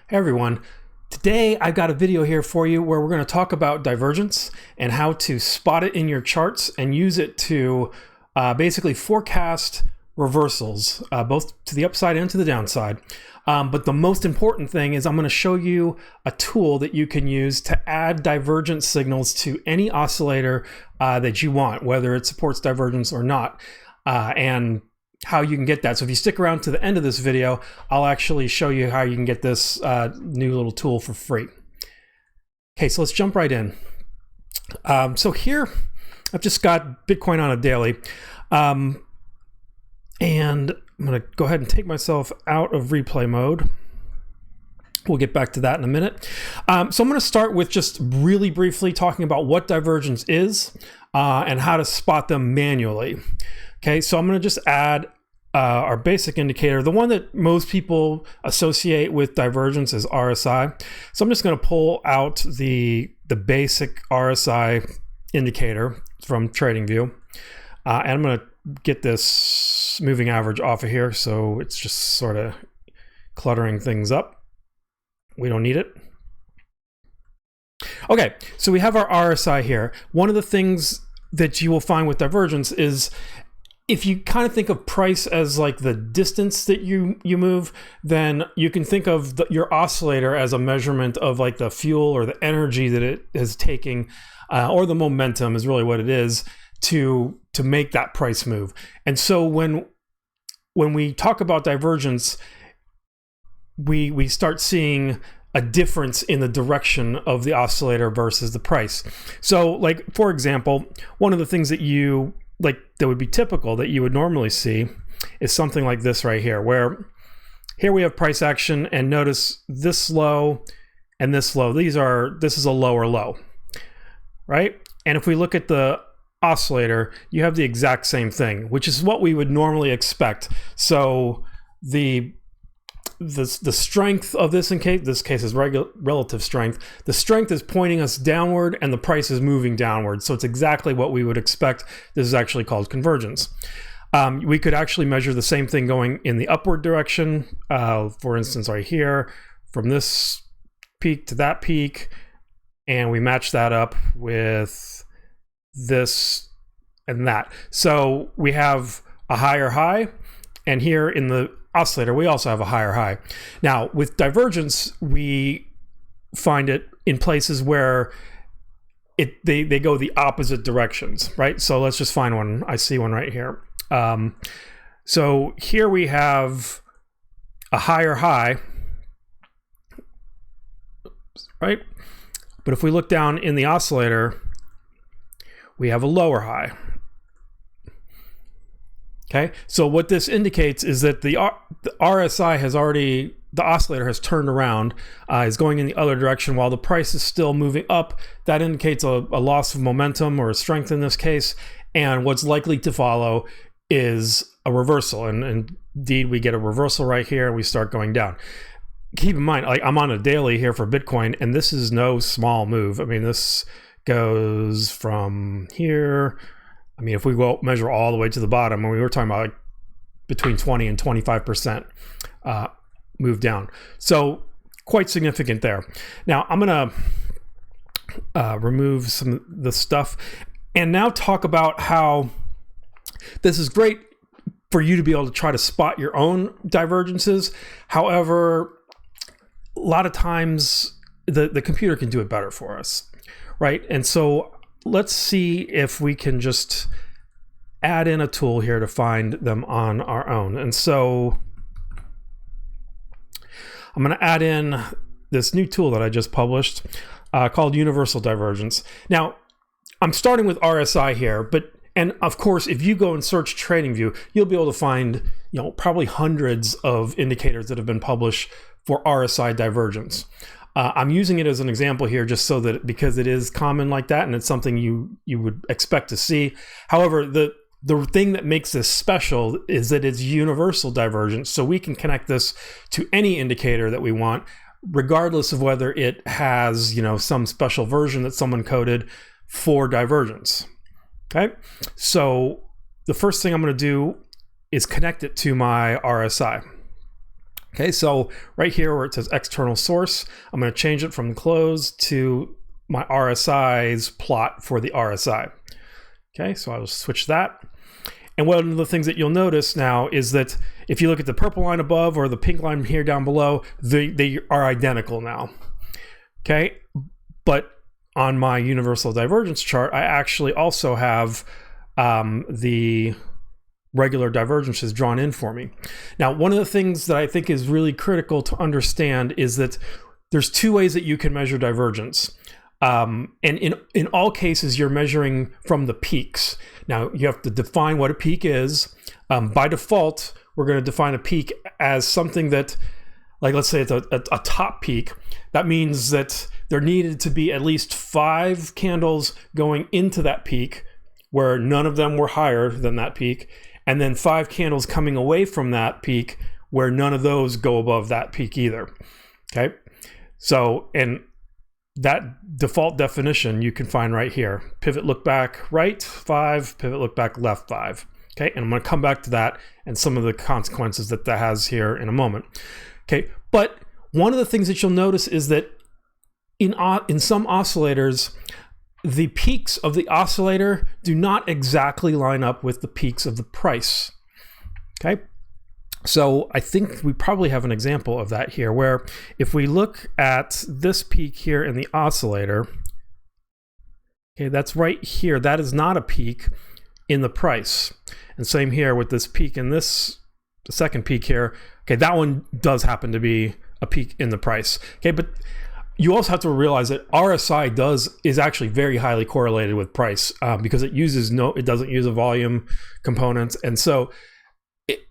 Hey everyone, today I've got a video here for you where we're going to talk about divergence and how to spot it in your charts and use it to basically forecast reversals, both to the upside and to the downside. But the most important thing is I'm going to show you a tool that you can use to add divergence signals to any oscillator that you want, whether it supports divergence or not, and how you can get that. So if you stick around to the end of this video, I'll actually show you how you can get this new little tool for free. Okay, so let's jump right in. So here, I've just got Bitcoin on a daily. And I'm gonna go ahead and take myself out of replay mode. We'll get back to that in a minute. So I'm gonna start with just really briefly talking about what divergence is and how to spot them manually. Okay, so I'm going to just add our basic indicator. The one that most people associate with divergence is RSI. So I'm just going to pull out the basic RSI indicator from TradingView. And I'm going to get this moving average off of here, so it's just sort of cluttering things up. We don't need it. Okay, so we have our RSI here. One of the things that you will find with divergence is if you kind of think of price as like the distance that you move, then you can think of your oscillator as a measurement of like the fuel or the energy that it is taking, or the momentum is really what it is to make that price move. And so when we talk about divergence, we start seeing a difference in the direction of the oscillator versus the price. So like, for example, one of the things that that would be typical that you would normally see is something like this right here, where here we have price action, and notice this low and this low. This is a lower low, right? And if we look at the oscillator, you have the exact same thing, which is what we would normally expect. So the strength of this case is relative strength. The strength is pointing us downward and the price is moving downward. So it's exactly what we would expect. This is actually called convergence. We could actually measure the same thing going in the upward direction. For instance, right here, from this peak to that peak, and we match that up with this and that. So we have a higher high, and here in the oscillator, we also have a higher high. Now, with divergence, we find it in places where they go the opposite directions, right? So let's just find one. I see one right here. So here we have a higher high, right? But if we look down in the oscillator, we have a lower high. Okay, so what this indicates is that the RSI has already, the oscillator has turned around, is going in the other direction while the price is still moving up. That indicates a loss of momentum, or a strength in this case, and what's likely to follow is a reversal. And indeed, we get a reversal right here, and we start going down. Keep in mind, like, I'm on a daily here for Bitcoin, and this is no small move. I mean, this goes from here. I mean, if we go measure all the way to the bottom, when we were talking about like between 20 and 25% move down. So quite significant there. Now I'm gonna remove some of the stuff and now talk about how this is great for you to be able to try to spot your own divergences. However, a lot of times the computer can do it better for us, right? And so let's see if we can just add in a tool here to find them on our own. And so I'm going to add in this new tool that I just published called Universal Divergence. Now, I'm starting with RSI here, and of course, if you go and search TradingView, you'll be able to find, probably hundreds of indicators that have been published for RSI divergence. I'm using it as an example here just so that, because it is common like that and it's something you would expect to see. However, the thing that makes this special is that it's universal divergence. So we can connect this to any indicator that we want, regardless of whether it has, some special version that someone coded for divergence. Okay. So the first thing I'm going to do is connect it to my RSI. Okay, so right here where it says external source, I'm going to change it from close to my RSI's plot for the RSI. Okay, so I will switch that. And one of the things that you'll notice now is that if you look at the purple line above or the pink line here down below, they are identical now. Okay, but on my universal divergence chart, I actually also have the regular divergences drawn in for me. Now, one of the things that I think is really critical to understand is that there's two ways that you can measure divergence. And in all cases, you're measuring from the peaks. Now, you have to define what a peak is. By default, we're going to define a peak as something that, like let's say it's a top peak. That means that there needed to be at least 5 candles going into that peak where none of them were higher than that peak, and then 5 candles coming away from that peak where none of those go above that peak either. Okay, so and that default definition you can find right here. Pivot look back right 5, pivot look back left 5. Okay, and I'm going to come back to that and some of the consequences that has here in a moment. Okay, but one of the things that you'll notice is that in some oscillators, the peaks of the oscillator do not exactly line up with the peaks of the price. Okay, so I think we probably have an example of that here, where if we look at this peak here in the oscillator, okay, that's right here. That is not a peak in the price. And same here with this peak in this, the second peak here. Okay, that one does happen to be a peak in the price. Okay, but you also have to realize that RSI is actually very highly correlated with price because it doesn't use a volume component, and so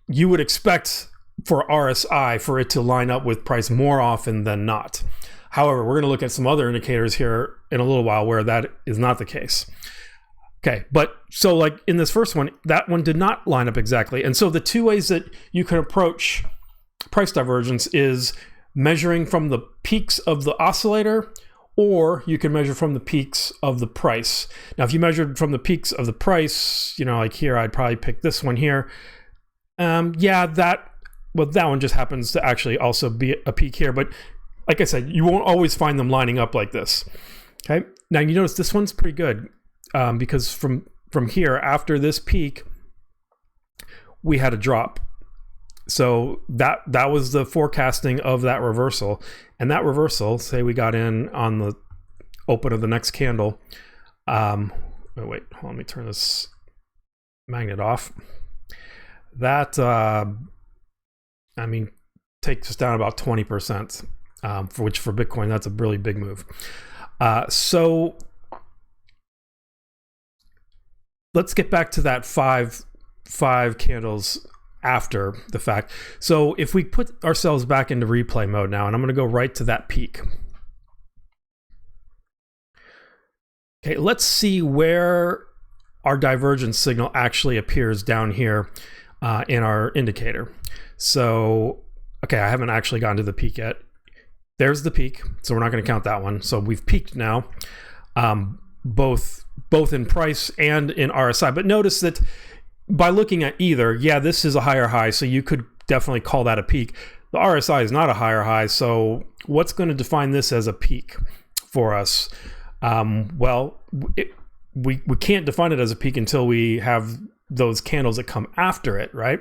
you would expect for RSI for it to line up with price more often than not. However, we're going to look at some other indicators here in a little while where that is not the case. Okay, but so like in this first one, that one did not line up exactly, and so the two ways that you can approach price divergence is measuring from the peaks of the oscillator, or you can measure from the peaks of the price. Now, if you measured from the peaks of the price, you know, like here, I'd probably pick this one here. Yeah, that one just happens to actually also be a peak here. But like I said, you won't always find them lining up like this. Okay. Now you notice this one's pretty good because from here, after this peak, we had a drop. So that was the forecasting of that reversal. And that reversal, say we got in on the open of the next candle. Wait, let me turn this magnet off. That, I mean, takes us down about 20%, for Bitcoin, that's a really big move. So let's get back to that five candles after the fact. So if we put ourselves back into replay mode now, and I'm going to go right to that peak. Okay, let's see where our divergence signal actually appears down here in our indicator. So, okay, I haven't actually gotten to the peak yet. There's the peak, so we're not going to count that one. So we've peaked now, both in price and in RSI. But notice that by looking at either, yeah, this is a higher high, so you could definitely call that a peak. The RSI is not a higher high, so what's going to define this as a peak for us? Well, we can't define it as a peak until we have those candles that come after it, right?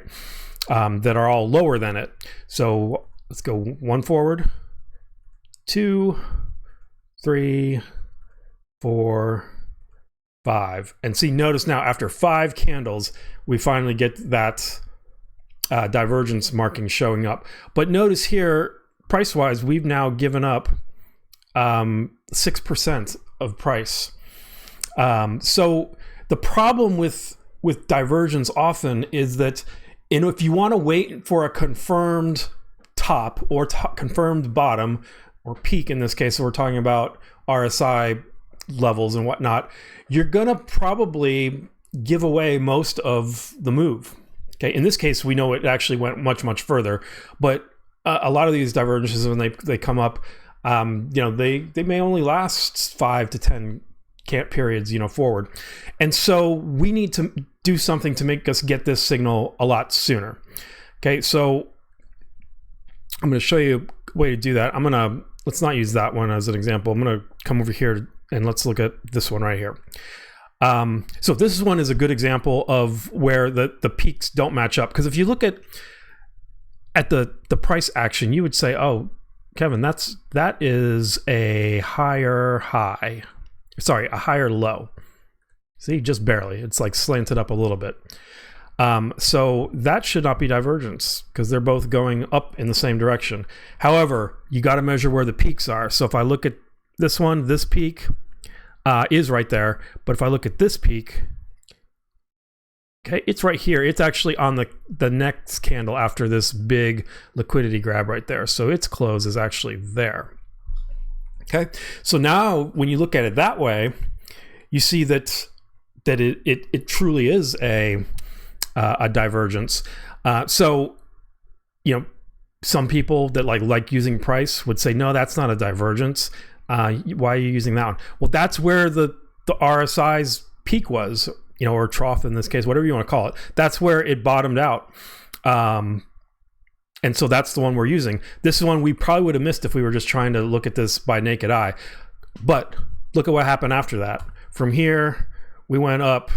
That are all lower than it. So let's go 1 forward, 2, 3, 4, 5. And see, notice now after 5 candles, we finally get that divergence marking showing up. But notice here, price-wise, we've now given up 6% of price. So the problem with divergence often is that, you know, if you want to wait for a confirmed top or confirmed bottom or peak, in this case, so we're talking about RSI levels and whatnot, you're gonna probably give away most of the move. Okay, in this case, we know it actually went much further, but a lot of these divergences, when they come up, you know, they may only last 5 to 10 periods, you know, forward. And so we need to do something to make us get this signal a lot sooner. Okay, so I'm going to show you a way to do that. Let's not use that one as an example. I'm going to come over here and let's look at this one right here. So this one is a good example of where the peaks don't match up. Because if you look at the price action, you would say, oh, Kevin, that is a higher high. Sorry, a higher low. See, just barely. It's like slanted up a little bit. So that should not be divergence because they're both going up in the same direction. However, you got to measure where the peaks are. So if I look at this one, this peak is right there. But if I look at this peak, okay, it's right here. It's actually on the next candle after this big liquidity grab right there. So its close is actually there. Okay, so now when you look at it that way, you see that it truly is a divergence. So, you know, some people that like using price would say, no, that's not a divergence. Why are you using that one? Well, that's where the RSI's peak was, you know, or trough in this case, whatever you want to call it. That's where it bottomed out. And so that's the one we're using. This is one we probably would have missed if we were just trying to look at this by naked eye. But look at what happened after that. From here, we went up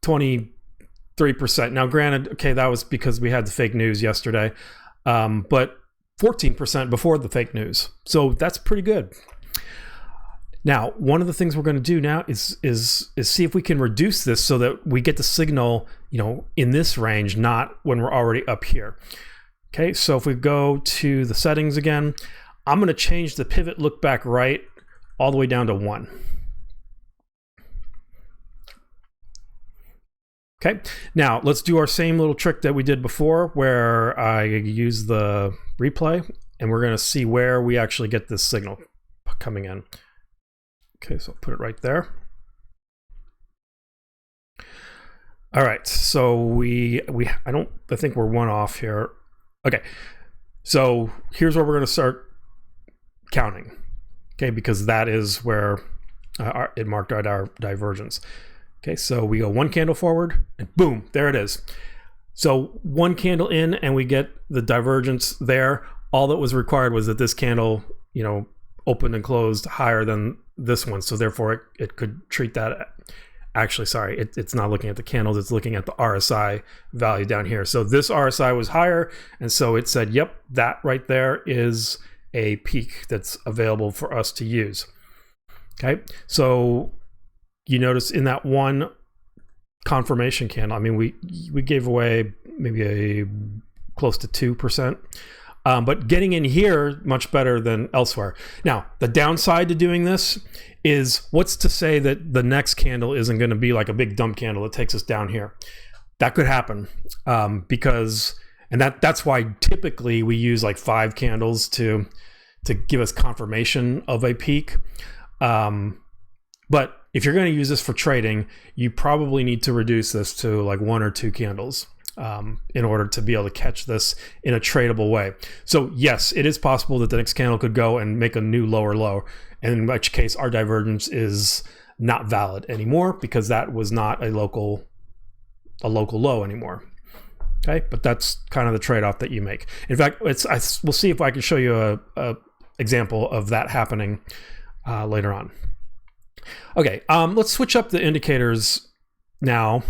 23%. Now, granted, okay, that was because we had the fake news yesterday, but 14% before the fake news. So that's pretty good. Now, one of the things we're going to do now is see if we can reduce this so that we get the signal, you know, in this range, not when we're already up here. Okay, so if we go to the settings again, I'm going to change the pivot look back right all the way down to 1. Okay, now let's do our same little trick that we did before where I use the replay and we're going to see where we actually get this signal coming in. Okay, so I'll put it right there. All right, so I think we're one off here. Okay, so here's where we're going to start counting. Okay, because that is where it marked our divergence. Okay, so we go one candle forward and boom, there it is. So one candle in and we get the divergence there. All that was required was that this candle, you know, opened and closed higher than this one. So therefore it could treat that. Actually, sorry, it's not looking at the candles. It's looking at the RSI value down here. So this RSI was higher. And so it said, yep, that right there is a peak that's available for us to use. Okay, so you notice in that one confirmation candle, I mean, we gave away maybe close to 2%. But getting in here, much better than elsewhere. Now, the downside to doing this is what's to say that the next candle isn't going to be like a big dump candle that takes us down here. That could happen because, and that's why typically we use like 5 candles to give us confirmation of a peak. But if you're going to use this for trading, you probably need to reduce this to like 1 or 2 candles. In order to be able to catch this in a tradable way. So yes, it is possible that the next candle could go and make a new lower low, in which case our divergence is not valid anymore because that was not a local low anymore. Okay, but that's kind of the trade-off that you make. In fact, we'll see if I can show you a example of that happening later on. Okay, let's switch up the indicators now.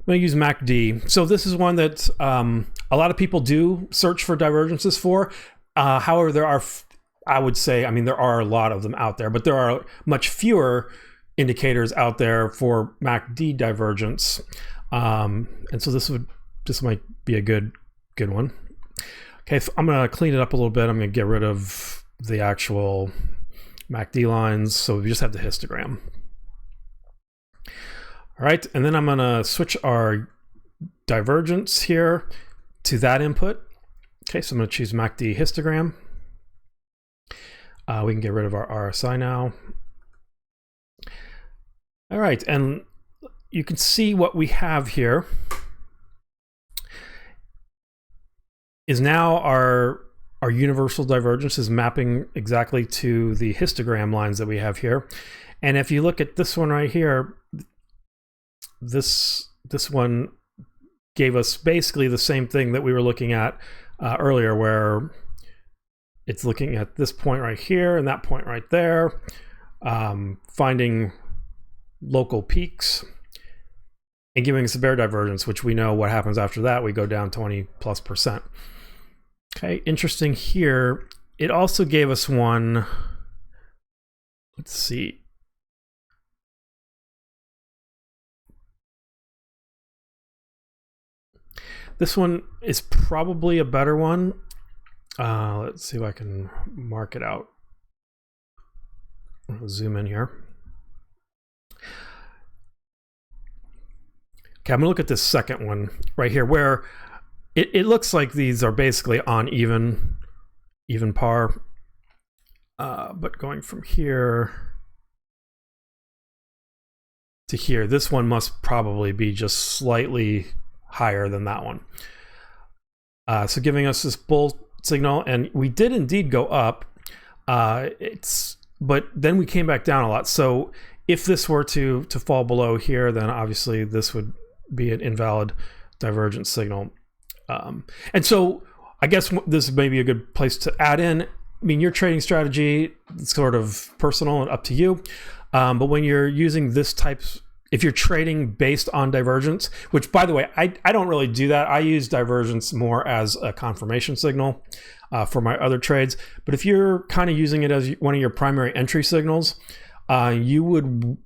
I'm going to use MACD. So this is one that a lot of people do search for divergences for. However, there are, I would say, I mean, there are a lot of them out there, but there are much fewer indicators out there for MACD divergence. And so this might be a good one. Okay, so I'm going to clean it up a little bit. I'm going to get rid of the actual MACD lines. So we just have the histogram. All right, and then I'm going to switch our divergence here to that input. Okay, so I'm going to choose MACD histogram. We can get rid of our RSI now. All right, and you can see what we have here is now our universal divergence is mapping exactly to the histogram lines that we have here. And if you look at this one right here, this one gave us basically the same thing that we were looking at earlier, where it's looking at this point right here and that point right there, finding local peaks and giving us a bare divergence, which we know what happens after that. We go down 20+%. Okay, interesting here. It also gave us one, let's see. This one is probably a better one. Let's see if I can mark it out. I'll zoom in here. Okay, I'm gonna look at this second one right here, where it looks like these are basically on even par. But going from here to here, this one must probably be just slightly higher than that one. So giving us this bull signal, and we did indeed go up. But then we came back down a lot. So if this were to fall below here, then obviously this would be an invalid divergence signal. And so I guess this may be a good place to add in. I mean, your trading strategy is sort of personal and up to you. But when you're using this type, if you're trading based on divergence, which by the way, I don't really do that. I use divergence more as a confirmation signal for my other trades. But if you're kind of using it as one of your primary entry signals, you would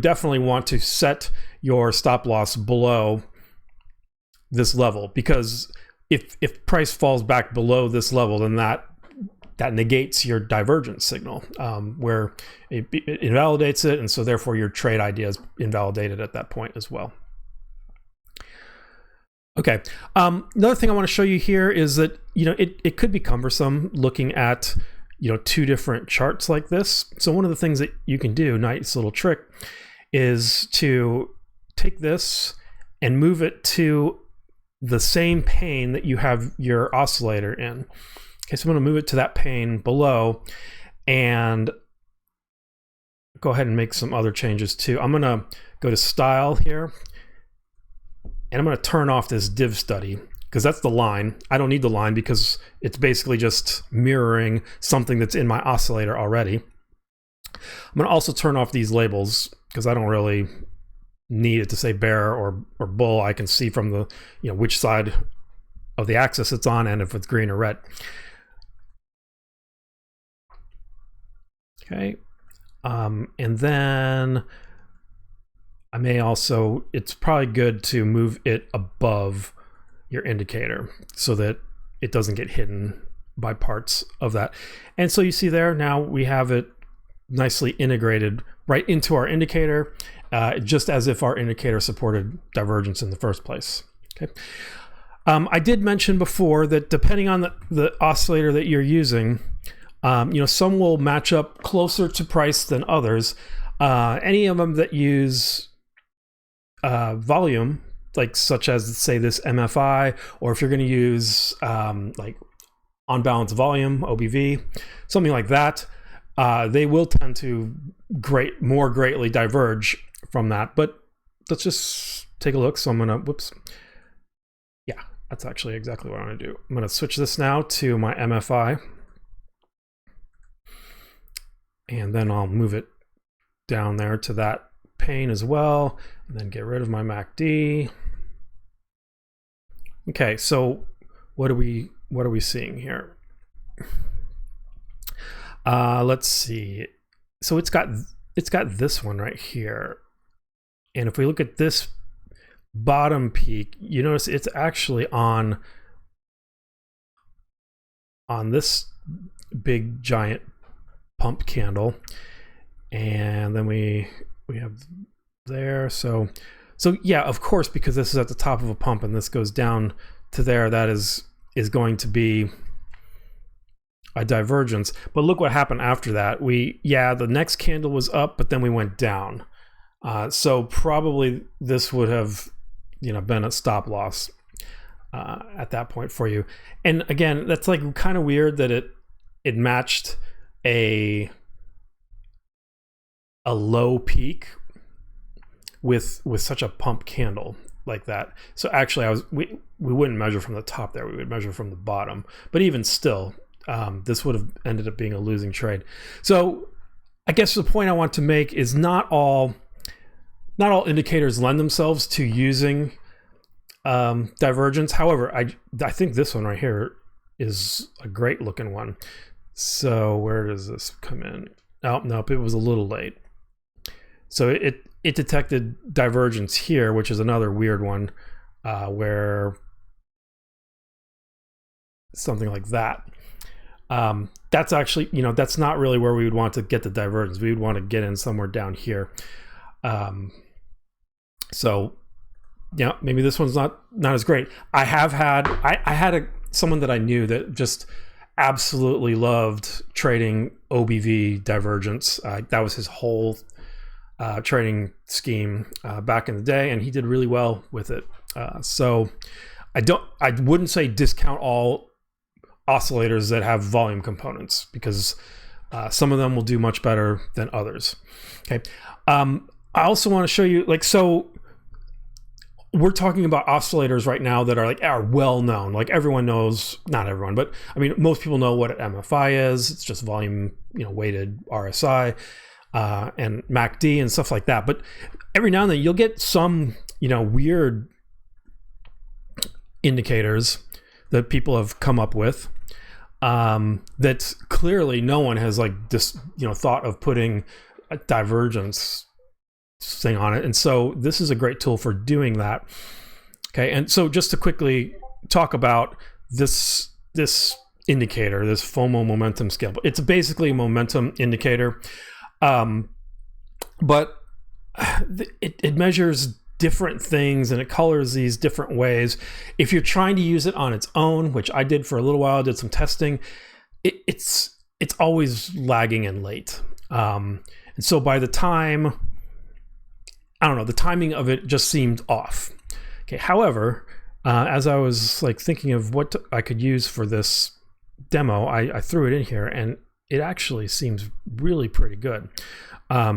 definitely want to set your stop loss below this level, because if price falls back below this level, then that negates your divergence signal, where it invalidates it, and so therefore your trade idea is invalidated at that point as well. Okay, another thing I want to show you here is that it could be cumbersome looking at two different charts like this. So one of the things that you can do, nice little trick, is to take this and move it to the same pane that you have your oscillator in. Okay, so I'm going to move it to that pane below and go ahead and make some other changes too. I'm going to go to Style here, and I'm going to turn off this div study, because that's the line. I don't need the line because it's basically just mirroring something that's in my oscillator already. I'm going to also turn off these labels because I don't really need it to say bear or bull. I can see from the which side of the axis it's on and if it's green or red. Okay, and then I may also, it's probably good to move it above your indicator so that it doesn't get hidden by parts of that. And so you see there, now we have it nicely integrated right into our indicator, just as if our indicator supported divergence in the first place. Okay. I did mention before that depending on the oscillator that you're using, some will match up closer to price than others. Any of them that use volume, like such as say this MFI, or if you're going to use like on balance volume, OBV, something like that, they will tend to more greatly diverge from that. But let's just take a look. So I'm gonna, whoops. Yeah, that's actually exactly what I'm gonna do. I'm gonna switch this now to my MFI, and then I'll move it down there to that pane as well, and then get rid of my MACD. Okay, so what are we seeing here? Let's see. So it's got this one right here, and if we look at this bottom peak, you notice it's actually on this big giant pump candle, and then we have there. So yeah, of course, because this is at the top of a pump and this goes down to there, that is going to be a divergence. But look what happened after that. The next candle was up, but then we went down. So probably this would have been a stop loss at that point for you. And again, that's like kind of weird that it matched a low peak with such a pump candle. like that. So actually, we wouldn't measure from the top there. We would measure from the bottom. But even still, this would have ended up being a losing trade. So I guess the point I want to make is not all indicators lend themselves to using divergence. However, I think this one right here is a great looking one. So where does this come in? Oh, nope, it was a little late. So it detected divergence here, which is another weird one, where something like that. That's actually, that's not really where we would want to get the divergence. We would want to get in somewhere down here. So yeah, maybe this one's not as great. I had someone that I knew that just absolutely loved trading OBV divergence. That was his whole trading scheme back in the day, and he did really well with it. So I wouldn't say discount all oscillators that have volume components, because some of them will do much better than others. Okay. I also want to show you, so we're talking about oscillators right now that are well known. Like everyone knows, not everyone, but I mean, most people know what an MFI is. It's just volume, weighted RSI, and MACD and stuff like that. But every now and then you'll get some, weird indicators that people have come up with, that clearly no one has thought of putting a divergence thing on it. And so this is a great tool for doing that. Okay. And so just to quickly talk about this indicator, this FOMO momentum scale, it's basically a momentum indicator. But it measures different things and it colors these different ways. If you're trying to use it on its own, which I did for a little while, did some testing, it's always lagging and late. And so by the time, I don't know, the timing of it just seemed off. Okay. However, as I was thinking of what I could use for this demo, I threw it in here and it actually seems really pretty good.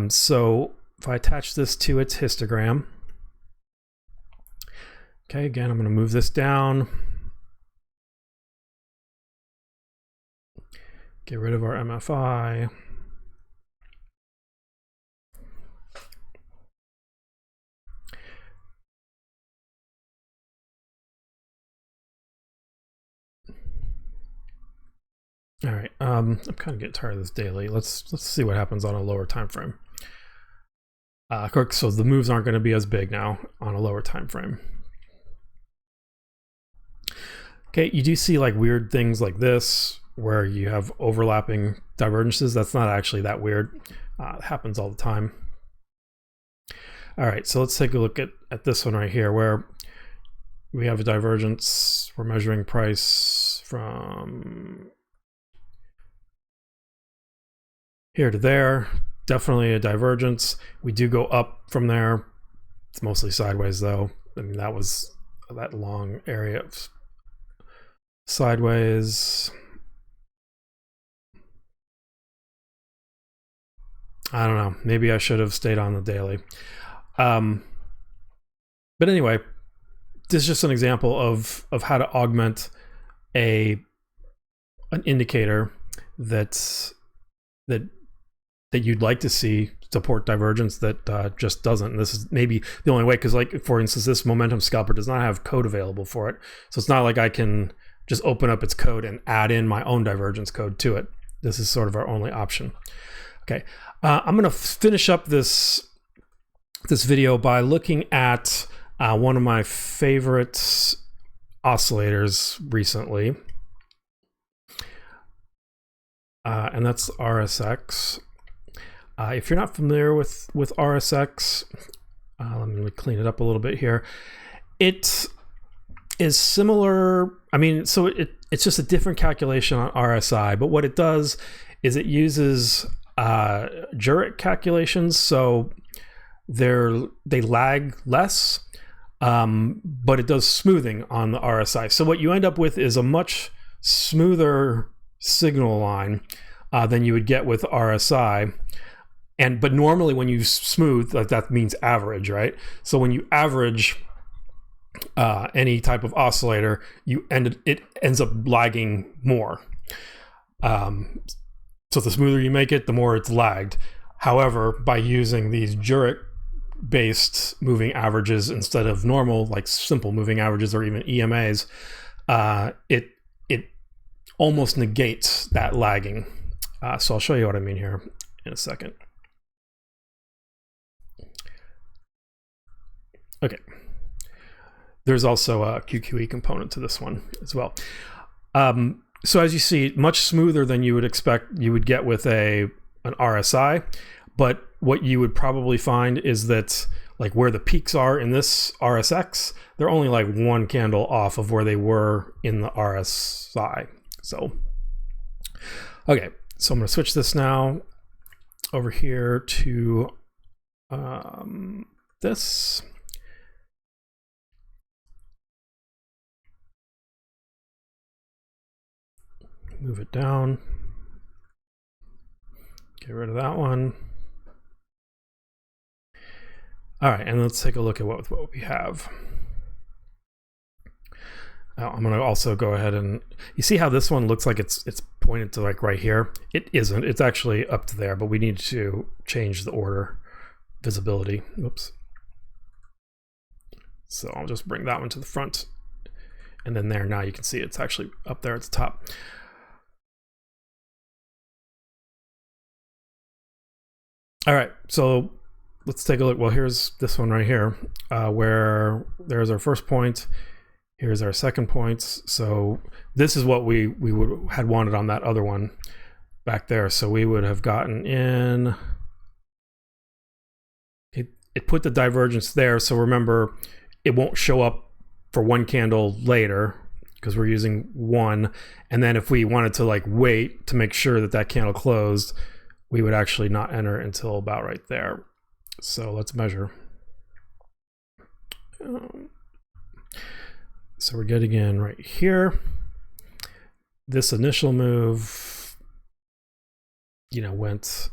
So if I attach this to its histogram, okay, again, I'm going to move this down. Get rid of our MFI. All right, I'm kind of getting tired of this daily. Let's see what happens on a lower time frame. So the moves aren't going to be as big now on a lower time frame. Okay, you do see weird things like this where you have overlapping divergences. That's not actually that weird. It happens all the time. All right, so let's take a look at this one right here where we have a divergence. We're measuring price from here to there. Definitely a divergence. We do go up from there. It's mostly sideways though. I mean, that was that long area of sideways. I don't know. Maybe I should have stayed on the daily. But anyway, this is just an example of how to augment an indicator that you'd like to see support divergence that just doesn't. And this is maybe the only way, because for instance, this momentum scalper does not have code available for it. So it's not like I can just open up its code and add in my own divergence code to it. This is sort of our only option. Okay, I'm going to finish up this video by looking at one of my favorite oscillators recently, and that's RSX. If you're not familiar with RSX, let me clean it up a little bit here. It is similar. I mean, so it's just a different calculation on RSI, but what it does is it uses Jurek calculations, so they lag less, but it does smoothing on the RSI. So what you end up with is a much smoother signal line than you would get with RSI. But normally when you smooth, that means average, right? So when you average any type of oscillator, it ends up lagging more. So the smoother you make it, the more it's lagged. However, by using these Jurek-based moving averages instead of normal, like simple moving averages or even EMAs, it almost negates that lagging. So I'll show you what I mean here in a second. Okay. There's also a QQE component to this one as well. So as you see, much smoother than you would expect you would get with an RSI. But what you would probably find is that like where the peaks are in this RSX, they're only like one candle off of where they were in the RSI. So, okay, so I'm going to switch this now over here to this. Move it down. Get rid of that one. All right, and let's take a look at what we have. Now, I'm going to also go ahead and you see how this one looks like it's pointed to like right here. It isn't. It's actually up to there, but we need to change the order visibility. Oops. So I'll just bring that one to the front, and then there now you can see it's actually up there at the top. All right, so let's take a look. Well, here's this one right here, where there's our first point. Here's our second point. So this is what we had wanted on that other one back there. So we would have gotten in. It put the divergence there. So remember, it won't show up for one candle later because we're using one. And then if we wanted to like wait to make sure that that candle closed, we would actually not enter until about right there. So let's measure. So we're getting in right here. This initial move, you know, went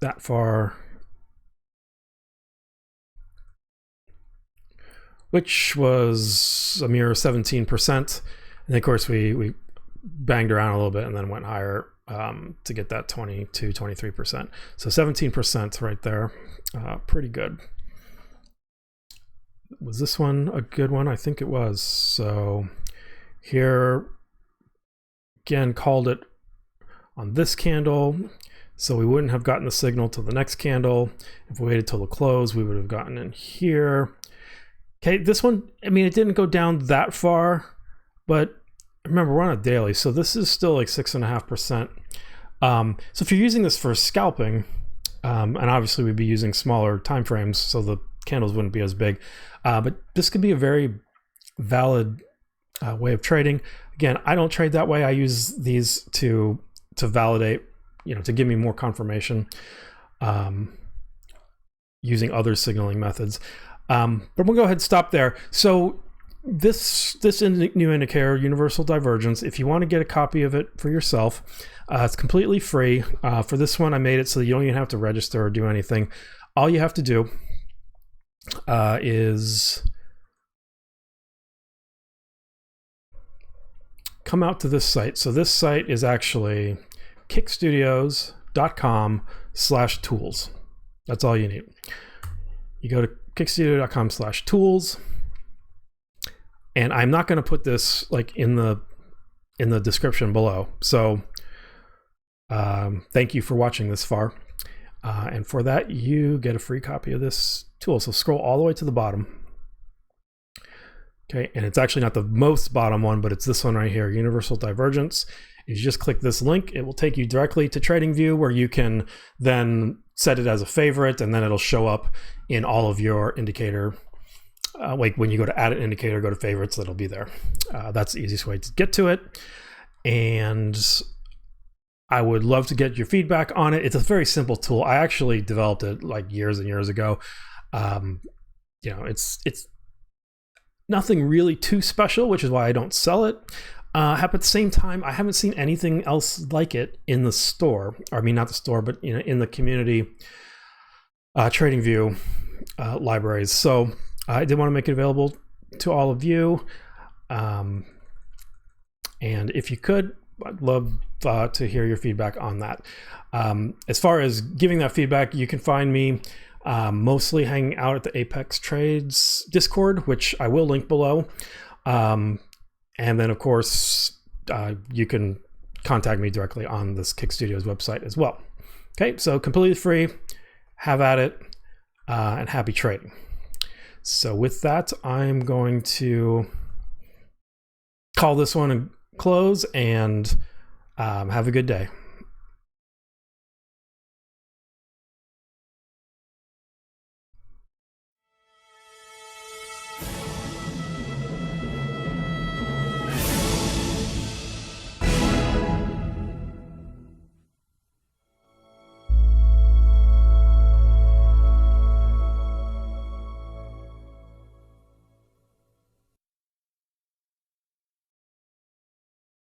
that far, which was a mere 17%. And of course we banged around a little bit and then went higher to get that 22, 23%. So 17% right there, pretty good. Was this one a good one? I think it was. So here, again, called it on this candle. So we wouldn't have gotten the signal to the next candle. If we waited till the close, we would have gotten in here. Okay, this one, I mean, it didn't go down that far, but remember, we're on a daily, so this is still like 6.5%. So if you're using this for scalping, and obviously we'd be using smaller time frames, so the candles wouldn't be as big, but this could be a very valid way of trading. Again, I don't trade that way. I use these to validate, you know, to give me more confirmation using other signaling methods. But we'll go ahead and stop there. So this new indicator, Universal Divergence, if you want to get a copy of it for yourself, it's completely free. For this one, I made it so you don't even have to register or do anything. All you have to do is come out to this site. So this site is actually kickstudios.com/tools. That's all you need. You go to kickstudio.com/tools. And I'm not going to put this like in the description below. So thank you for watching this far. And for that, you get a free copy of this tool. So scroll all the way to the bottom. Okay, and it's actually not the most bottom one, but it's this one right here, Universal Divergence. You just click this link. It will take you directly to TradingView, where you can then set it as a favorite, and then it'll show up in all of your indicator. Like when you go to add an indicator, go to favorites, that'll be there. That's the easiest way to get to it. And I would love to get your feedback on it. It's a very simple tool. I actually developed it like years and years ago. You know, it's nothing really too special, which is why I don't sell it. At the same time, I haven't seen anything else like it in the store. Or, I mean, not the store, but you know, in the community TradingView libraries. So I did want to make it available to all of you. And if you could, I'd love to hear your feedback on that. As far as giving that feedback, you can find me mostly hanging out at the Apex Trades Discord, which I will link below. And then, of course, you can contact me directly on this Kick Studios website as well. Okay, so completely free. Have at it, and happy trading. So with that, I'm going to call this one a close, and have a good day.